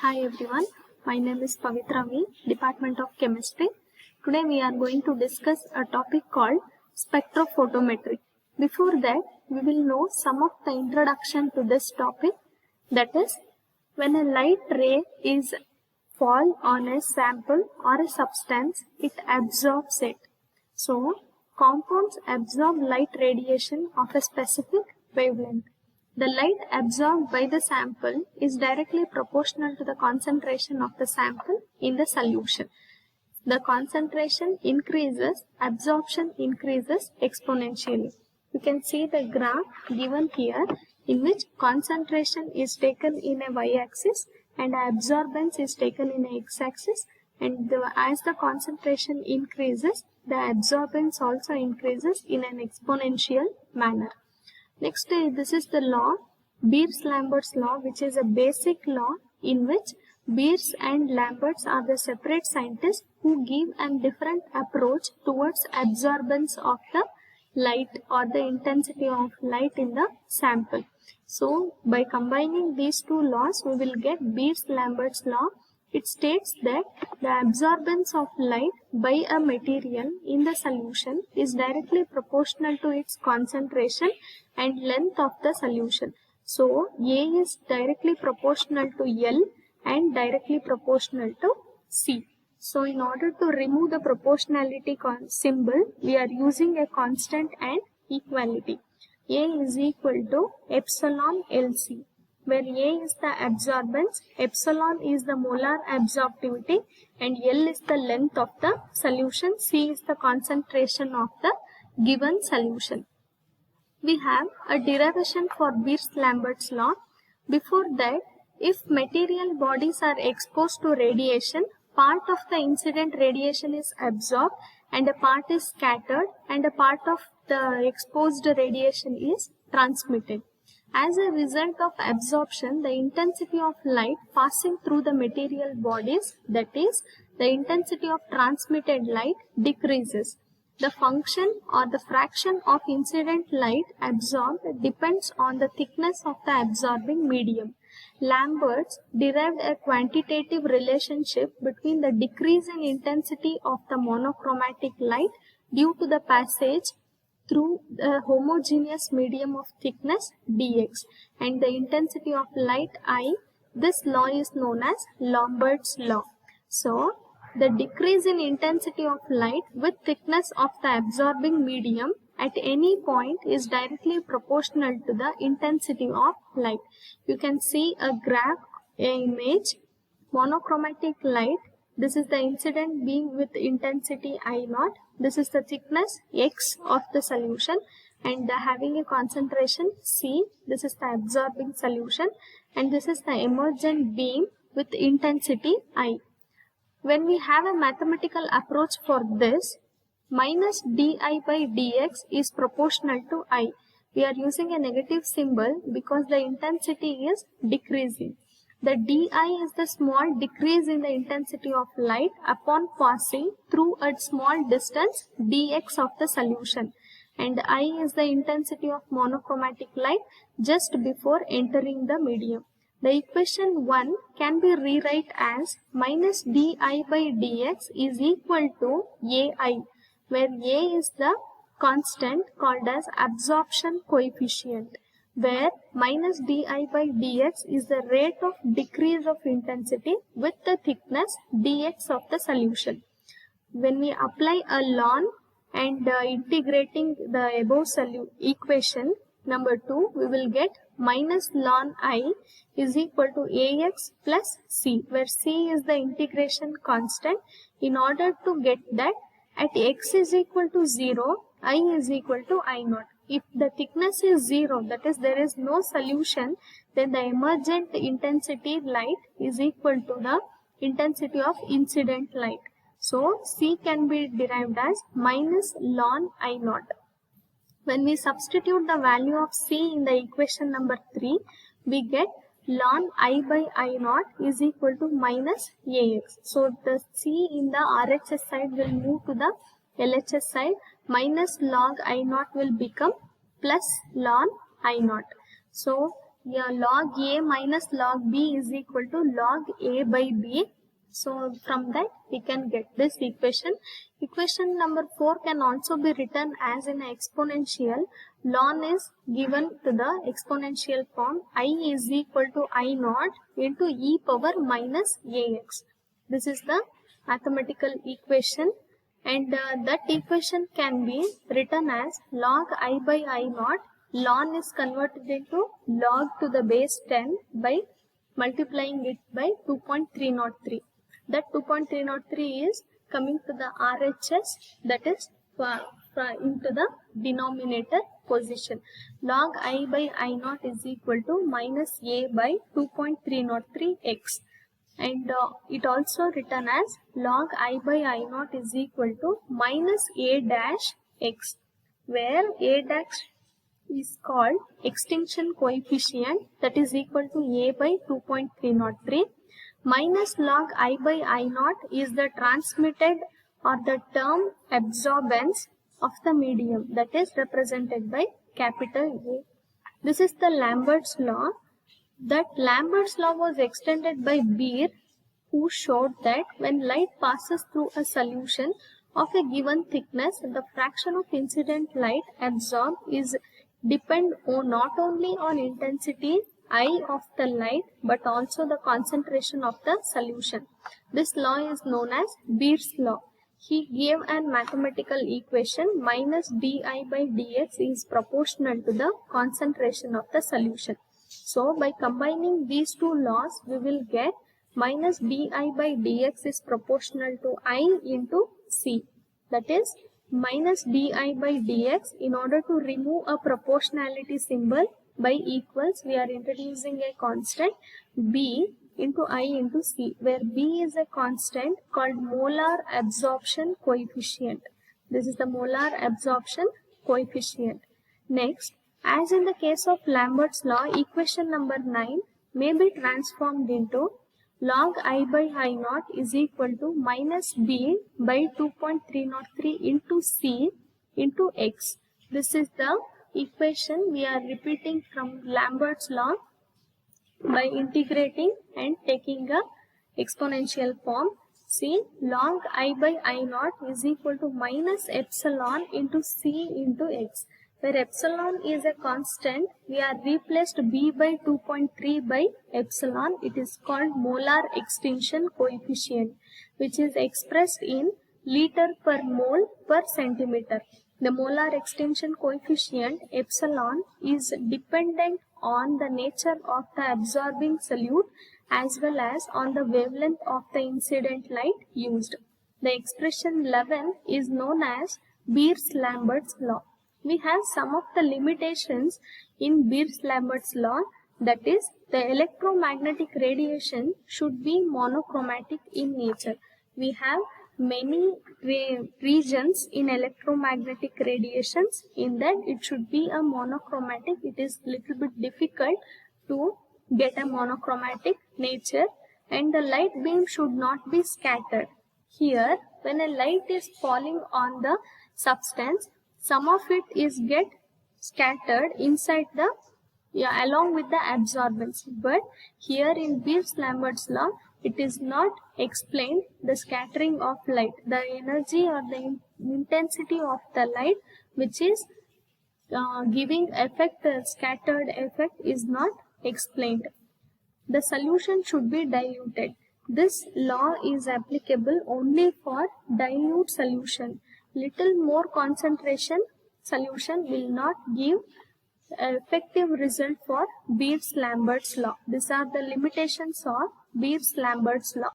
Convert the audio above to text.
Hi everyone, my name is Pavitra V, Department of Chemistry. Today we are going to discuss a topic called spectrophotometry. Before that, we will know some of the introduction to this topic. That is, when a light ray is fall on a sample or a substance, it absorbs it. So, compounds absorb light radiation of a specific wavelength. The light absorbed by the sample is directly proportional to the concentration of the sample in the solution. The concentration increases, absorption increases exponentially. You can see the graph given here in which concentration is taken in a y-axis and absorbance is taken in a x-axis, and as the concentration increases, the absorbance also increases in an exponential manner. Next, this is the law, Beers-Lambert's law, which is a basic law in which Beers and Lamberts are the separate scientists who give a different approach towards absorbance of the light or the intensity of light in the sample. So, by combining these two laws, we will get Beers-Lambert's law. It states that the absorbance of light by a material in the solution is directly proportional to its concentration and length of the solution. So, A is directly proportional to L and directly proportional to C. So, in order to remove the proportionality symbol, we are using a constant and equality. A is equal to epsilon LC, where A is the absorbance, epsilon is the molar absorptivity, and L is the length of the solution, C is the concentration of the given solution. We have a derivation for Beers-Lambert's law. Before that, if material bodies are exposed to radiation, part of the incident radiation is absorbed and a part is scattered and a part of the exposed radiation is transmitted. As a result of absorption, the intensity of light passing through the material bodies, that is, the intensity of transmitted light, decreases. The function or the fraction of incident light absorbed depends on the thickness of the absorbing medium. Lamberts derived a quantitative relationship between the decrease in intensity of the monochromatic light due to the passage through the homogeneous medium of thickness dx and the intensity of light I. This law is known as Lambert's law. So, the decrease in intensity of light with thickness of the absorbing medium at any point is directly proportional to the intensity of light. You can see a graph, an image, monochromatic light. This is the incident beam with intensity I0. This is the thickness X of the solution and having a concentration C. This is the absorbing solution and this is the emergent beam with intensity I. When we have a mathematical approach for this, minus di by dx is proportional to I. We are using a negative symbol because the intensity is decreasing. The di is the small decrease in the intensity of light upon passing through a small distance dx of the solution, and I is the intensity of monochromatic light just before entering the medium. The equation 1 can be rewrite as minus di by dx is equal to ai, where a is the constant called as absorption coefficient, where minus di by dx is the rate of decrease of intensity with the thickness dx of the solution. When we apply a ln and integrating the above equation number 2, we will get minus ln I is equal to ax plus c, where c is the integration constant. In order to get that, at x is equal to 0, I is equal to I0. If the thickness is 0, that is there is no solution, then the emergent intensity light is equal to the intensity of incident light. So, C can be derived as minus ln I0. When we substitute the value of C in the equation number 3, we get ln I by I0 is equal to minus AX. So, the C in the RHS side will move to the LHS side, minus log I0 will become plus ln I0. So, yeah, log A minus log B is equal to log A by B. So from that we can get this equation. Equation number 4 can also be written as an exponential. Ln is given to the exponential form. I is equal to I naught into e power minus ax. This is the mathematical equation, and that equation can be written as log I by I naught. Ln is converted into log to the base 10 by multiplying it by 2.303. That 2.303 is coming to the RHS, that is into the denominator position. Log I by I naught is equal to minus a by 2.303x. And it also written as log I by I naught is equal to minus a dash x, where a dash is called extinction coefficient, that is equal to a by 2.303. Minus log I by I naught is the transmitted or the term absorbance of the medium, that is represented by capital A. This is the Lambert's law. That Lambert's law was extended by Beer, who showed that when light passes through a solution of a given thickness, the fraction of incident light absorbed is depend not only on intensity I of the light but also the concentration of the solution. This law is known as Beer's law. He gave a mathematical equation minus di by dx is proportional to the concentration of the solution. So by combining these two laws, we will get minus di by dx is proportional to I into C. That is minus di by dx. In order to remove a proportionality symbol by equals, we are introducing a constant B into I into C, where B is a constant called molar absorption coefficient. This is the molar absorption coefficient. Next, as in the case of Lambert's law, equation number 9 may be transformed into log I by I naught is equal to minus B by 2.303 into C into X. This is the equation we are repeating from Lambert's law by integrating and taking a exponential form. See, log I by I naught is equal to minus epsilon into C into X. Where epsilon is a constant, we are replaced B by 2.3 by epsilon. It is called molar extinction coefficient, which is expressed in liter per mole per centimeter. The molar extinction coefficient epsilon is dependent on the nature of the absorbing solute as well as on the wavelength of the incident light used. The expression 11 is known as Beer-Lambert's law. We have some of the limitations in Beer-Lambert's law, that is, the electromagnetic radiation should be monochromatic in nature. We have many regions in electromagnetic radiations. In that it should be a monochromatic. It is little bit difficult to get a monochromatic nature, and the light beam should not be scattered. Here, when a light is falling on the substance, some of it is get scattered inside the along with the absorbance. But here in Beer-Lambert's law, it is not explained the scattering of light. The energy or the intensity of the light which is giving effect, scattered effect, is not explained. The solution should be diluted. This law is applicable only for dilute solution. Little more concentration solution will not give effective result for Beer-Lambert's law. These are the limitations of Beer-Lambert's law.